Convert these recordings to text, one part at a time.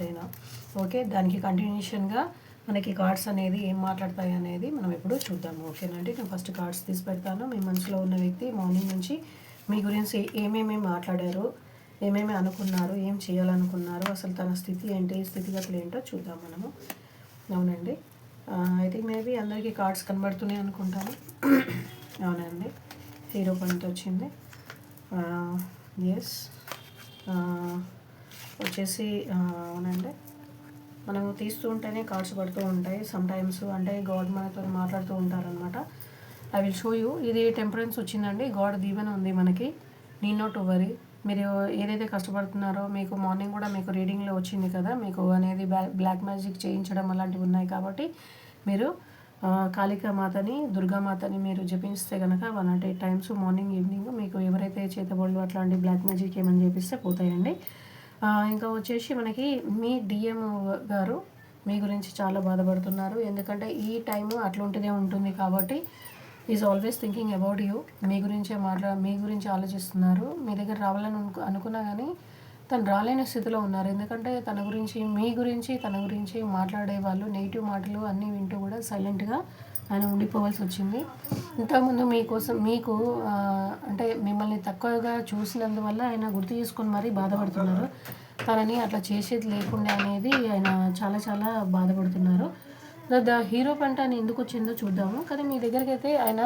అయినా ఓకే. దానికి కంటిన్యూషన్గా మనకి కార్డ్స్ అనేది ఏం మాట్లాడతాయి అనేది మనం ఇప్పుడు చూద్దాము. ఓకేనండి, నేను ఫస్ట్ కార్డ్స్ తీసి పెడతాను. మీ మనసులో ఉన్న వ్యక్తి మార్నింగ్ నుంచి మీ గురించి ఏమేమి మాట్లాడారు, ఏమేమి అనుకున్నారు, ఏం చేయాలనుకున్నారు, అసలు తన స్థితి ఏంటి, స్థితిగతులు ఏంటో చూద్దాం మనము. అవునండి, ఐ థింక్ మేబీ అందరికీ కార్డ్స్ కనబడుతున్నాయి అనుకుంటాను. అవునండి, హీరో పాయింట్ వచ్చింది. ఎస్ వచ్చేసి అవునండి, మనము తీస్తూ ఉంటేనే కార్డ్స్ పడుతూ ఉంటాయి సమ్ టైమ్స్. అంటే గాడ్ మనతో మాట్లాడుతూ ఉంటారనమాట. I will show you. ఇది టెంపరెన్స్ వచ్చిందండి, గాడ్ దీవెన ఉంది మనకి. Need not to worry. మీరు ఏదైతే కష్టపడుతున్నారో, మీకు మార్నింగ్ కూడా మీకు రీడింగ్లో వచ్చింది కదా, మీకు అనేది బ్లాక్ మ్యాజిక్ చేయించడం అలాంటివి ఉన్నాయి. కాబట్టి మీరు కాళికామాతని, దుర్గామాతని మీరు జపిస్తే కనుక 108 టైమ్స్ మార్నింగ్ ఈవినింగ్ మీకు ఎవరైతే చేతబడులు అట్లాంటి బ్లాక్ మ్యాజిక్ ఏమని చేపిస్తే పోతాయండి. ఇంకా వచ్చేసి మనకి మీ డిఎం గారు మీ గురించి చాలా బాధపడుతున్నారు. ఎందుకంటే ఈ టైము అట్లాంటిదే ఉంటుంది కాబట్టి is always thinking about you. మీ గురించి ఆలోచిస్తున్నారు. మీ దగ్గర రావాలని అనుకున్నా కానీ తను రాలేని స్థితిలో ఉన్నారు. ఎందుకంటే తన గురించి మాట్లాడే వాళ్ళు నెగిటివ్ మాటలు అన్నీ వింటూ కూడా సైలెంట్గా ఆయన ఉండిపోవాల్సి వచ్చింది. ఇంతకుముందు మీకు అంటే మిమ్మల్ని తక్కువగా చూసినందువల్ల ఆయన గుర్తు చేసుకొని మరీ బాధపడుతున్నారు. తనని అట్లా చేసేది లేకుండా అనేది ఆయన చాలా చాలా బాధపడుతున్నారు. ద హీరో పంట అని ఎందుకు వచ్చిందో చూద్దాము. కానీ మీ దగ్గరికి అయితే ఆయన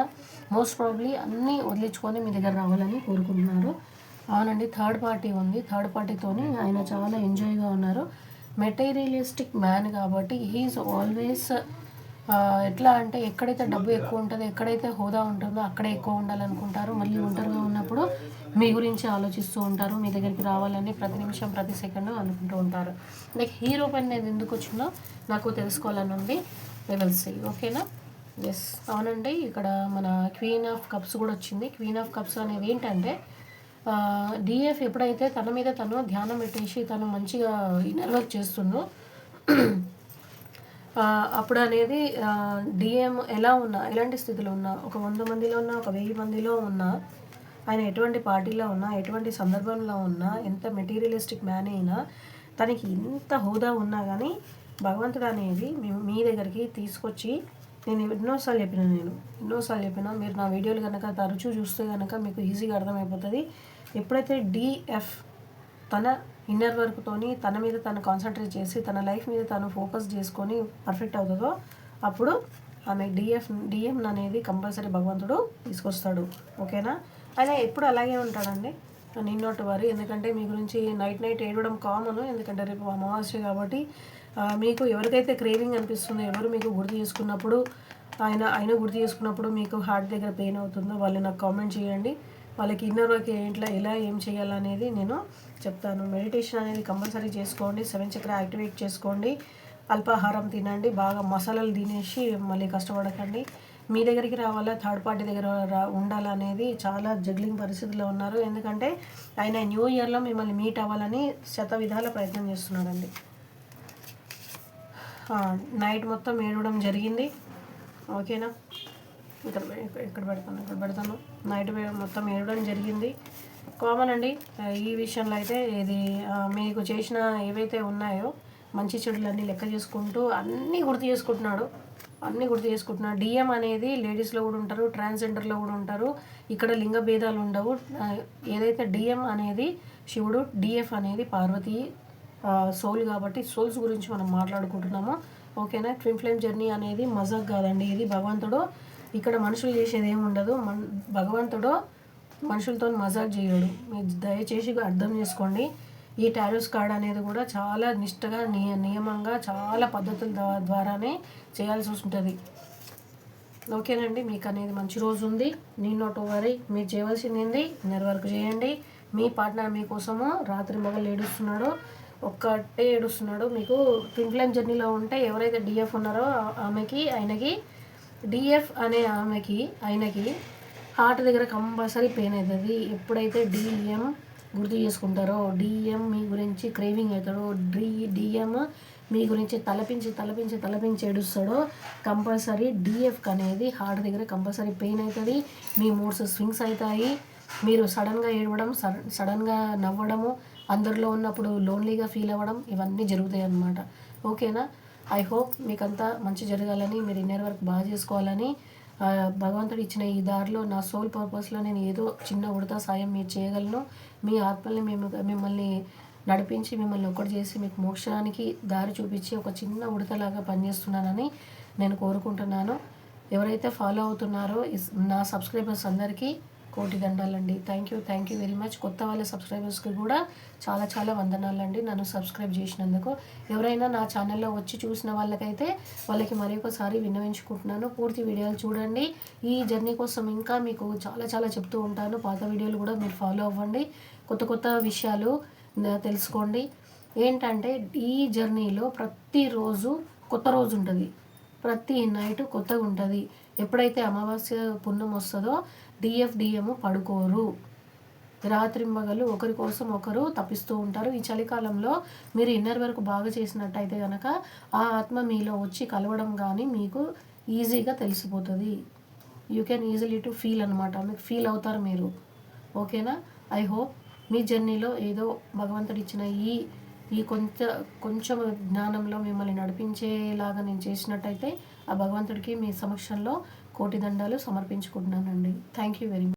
మోస్ట్ ప్రాబ్లీ అన్నీ వదిలించుకొని మీ దగ్గర రావాలని కోరుకుంటున్నారు. అవునండి, థర్డ్ పార్టీ ఉంది. థర్డ్ పార్టీతోని ఆయన చాలా ఎంజాయ్గా ఉన్నారు. మెటీరియలిస్టిక్ మ్యాన్ కాబట్టి హీఈస్ ఆల్వేస్ ఎట్లా అంటే ఎక్కడైతే డబ్బు ఎక్కువ ఉంటుందో, ఎక్కడైతే హోదా ఉంటుందో అక్కడే ఎక్కువ ఉండాలనుకుంటారు. మళ్ళీ ఒంటరిగా ఉన్నప్పుడు మీ గురించి ఆలోచిస్తూ ఉంటారు. మీ దగ్గరికి రావాలని ప్రతి నిమిషం ప్రతి సెకండ్ అనుకుంటూ ఉంటారు. లైక్ హీరో పని అనేది ఎందుకు వచ్చిందో నాకు తెలుసుకోవాలని ఉంది. Will see. ఓకేనా? ఎస్, అవునండి, ఇక్కడ మన క్వీన్ ఆఫ్ కప్స్ కూడా వచ్చింది. క్వీన్ ఆఫ్ కప్స్ అనేది ఏంటంటే డిఎఫ్ ఎప్పుడైతే తన మీద తను ధ్యానం పెట్టేసి తను మంచిగా ఇన్నర్ వర్క్ చేస్తుందో అప్పుడు అనేది డిఎం ఎలాంటి స్థితిలో ఉన్నా, ఒక 100 మందిలో ఉన్నా, ఒక 1000 మందిలో ఉన్నా, ఆయన ఎటువంటి పార్టీలో ఉన్నా, ఎటువంటి సందర్భంలో ఉన్నా, ఎంత మెటీరియలిస్టిక్ మ్యాన్ అయినా, తనకి ఎంత హోదా ఉన్నా కానీ భగవంతుడు అనేది మీ దగ్గరికి తీసుకొచ్చి, నేను ఎన్నోసార్లు చెప్పిన మీరు నా వీడియోలు కనుక తరచూ చూస్తే కనుక మీకు ఈజీగా అర్థమైపోతుంది. ఎప్పుడైతే డిఎఫ్ తన ఇన్నర్ వర్క్తోని తన మీద తను కాన్సన్ట్రేట్ చేసి తన లైఫ్ మీద తను ఫోకస్ చేసుకొని పర్ఫెక్ట్ అవుతుందో అప్పుడు ఆమె డిఎం అనేది కంపల్సరీ భగవంతుడు తీసుకొస్తాడు. ఓకేనా? ఆయన ఎప్పుడు అలాగే ఉంటాడండి, నీడ్ నాట్ వరీ. ఎందుకంటే మీ గురించి నైట్ ఏడవడం కామన్. ఎందుకంటే రేపు అమావాస్య కాబట్టి మీకు ఎవరికైతే క్రేవింగ్ అనిపిస్తుందో, ఎవరు మీకు గుర్తు చేసుకున్నప్పుడు ఆయన గుర్తు చేసుకున్నప్పుడు మీకు హార్ట్ దగ్గర పెయిన్ అవుతుందో వాళ్ళు నాకు కామెంట్ చేయండి. వాళ్ళకి ఇన్నర్ వర్క్ ఎలా ఏం చేయాలనేది నేను చెప్తాను. మెడిటేషన్ అనేది కంపల్సరీ చేసుకోండి. 7 చక్ర యాక్టివేట్ చేసుకోండి. అల్పాహారం తినండి. బాగా మసాలాలు తినేసి మళ్ళీ కష్టపడకండి. మీ దగ్గరికి రావాలా, థర్డ్ పార్టీ దగ్గర ఉండాలనేది చాలా జగ్లింగ్ పరిస్థితిలో ఉన్నారు. ఎందుకంటే ఆయన న్యూ ఇయర్లో మిమ్మల్ని మీట్ అవ్వాలని విధాల ప్రయత్నం చేస్తున్నాడండి. నైట్ మొత్తం ఏడవడం జరిగింది. ఓకేనా? ఇక్కడ పెడతాను. నైట్ మొత్తం ఏడవడం జరిగింది. కామన్ అండి ఈ విషయంలో అయితే. ఇది మీకు చేసిన ఏవైతే ఉన్నాయో మంచి చెడులన్నీ లెక్క చేసుకుంటూ అన్నీ గుర్తు చేసుకుంటున్నాడు. డిఎం అనేది లేడీస్లో కూడా ఉంటారు, ట్రాన్స్జెండర్లో కూడా ఉంటారు. ఇక్కడ లింగ భేదాలు ఉండవు. ఏదైతే డిఎం అనేది శివుడు, డిఎఫ్ అనేది పార్వతి సోల్. కాబట్టి సోల్స్ గురించి మనం మాట్లాడుకుంటున్నాము. ఓకేనా? ట్విన్ ఫ్లేమ్ జర్నీ అనేది మజాక్ కాదండి, ఇది భగవంతుడు. ఇక్కడ మనుషులు చేసేది ఏమి ఉండదు. భగవంతుడు మనుషులతో మజాక్ చేయడు. మీరు దయచేసి అర్థం చేసుకోండి. ఈ టారోస్ కార్డ్ అనేది కూడా చాలా నిష్టగా నియమంగా చాలా పద్ధతుల ద్వారానే చేయాల్సి ఉంటుంది. ఓకేనండి, మీకు అనేది మంచి రోజు ఉంది. Need not worry. మీరు చేయవలసింది ఏంది, ఇన్నర్ వర్క్ చేయండి. మీ పార్ట్నర్ మీకోసము రాత్రి మొగలు ఒక్కటే ఏడుస్తున్నాడు. మీకు ట్విన్ ఫ్లేమ్ జర్నీలో ఉంటే ఎవరైతే డిఎఫ్ ఉన్నారో ఆయనకి డిఎఫ్ అనే ఆయనకి హార్ట్ దగ్గర కంపల్సరీ పెయిన్ అవుతుంది. ఎప్పుడైతే డిఎం గుర్తు చేసుకుంటారో, డిఎం మీ గురించి క్రేవింగ్ అవుతాడో, డిఎం మీ గురించి తలపించి ఏడుస్తాడో కంపల్సరీ డిఎఫ్ అనేది హార్ట్ దగ్గర కంపల్సరీ పెయిన్ అవుతుంది. మీ మూడ్స్ స్వింగ్స్ అవుతాయి. మీరు సడన్గా ఏడవడం, సడన్గా నవ్వడము, అందరిలో ఉన్నప్పుడు లోన్లీగా ఫీల్ అవ్వడం ఇవన్నీ జరుగుతాయి అన్నమాట. ఓకేనా? ఐ హోప్ మీకంతా మంచి జరగాలని, మీరు ఇన్నర్ వర్క్ బాగా చేసుకోవాలని, భగవంతుడు ఇచ్చిన ఈ దారిలో నా సోల్ పర్పస్లో నేను ఏదో చిన్న ఉడత సాయం మీరు చేయగలను. మీ ఆత్మల్ని మిమ్మల్ని నడిపించి, మిమ్మల్ని ఒక్కటి చేసి మీకు మోక్షానికి దారి చూపించి ఒక చిన్న ఉడతలాగా పనిచేస్తున్నానని నేను కోరుకుంటున్నాను. ఎవరైతే ఫాలో అవుతున్నారో నా సబ్స్క్రైబర్స్ అందరికీ కోటి దండాలండి. Thank you very much. కొత్త వాళ్ళ సబ్స్క్రైబర్స్కి కూడా చాలా చాలా వందనాలండి నన్ను సబ్స్క్రైబ్ చేసినందుకు. ఎవరైనా నా ఛానల్లో వచ్చి చూసిన వాళ్ళకైతే వాళ్ళకి మరొకసారి విన్నవించుకుంటున్నాను, పూర్తి వీడియోలు చూడండి. ఈ జర్నీ కోసం ఇంకా మీకు చాలా చాలా చెప్తూ ఉంటాను. పాత వీడియోలు కూడా మీరు ఫాలో అవ్వండి. కొత్త కొత్త విషయాలు తెలుసుకోండి. ఏంటంటే ఈ జర్నీలో ప్రతిరోజు కొత్త రోజు ఉంటుంది, ప్రతి నైట్ కొత్తగా ఉంటుంది. ఎప్పుడైతే అమావాస్య పుణ్యం వస్తుందో డిఎఫ్డిఎం పడుకోరు, రాత్రింబగలు ఒకరి కోసం ఒకరు తప్పిస్తూ ఉంటారు. ఈ చలికాలంలో మీరు ఇన్నర్ వర్క్ బాగా చేసినట్టయితే కనుక ఆ ఆత్మ మీలో వచ్చి కలవడం కానీ మీకు ఈజీగా తెలిసిపోతుంది. You can easily to feel అనమాట, మీకు ఫీల్ అవుతారు మీరు. ఓకేనా? ఐ హోప్ మీ జర్నీలో ఏదో భగవంతుడు ఇచ్చిన ఈ కొంచెం జ్ఞానంలో మిమ్మల్ని నడిపించేలాగా నేను చేసినట్టయితే ఆ భగవంతుడికి మీ సమక్షంలో కోటి దండాలు సమర్పించుకుంటున్నానండి. Thank you very much.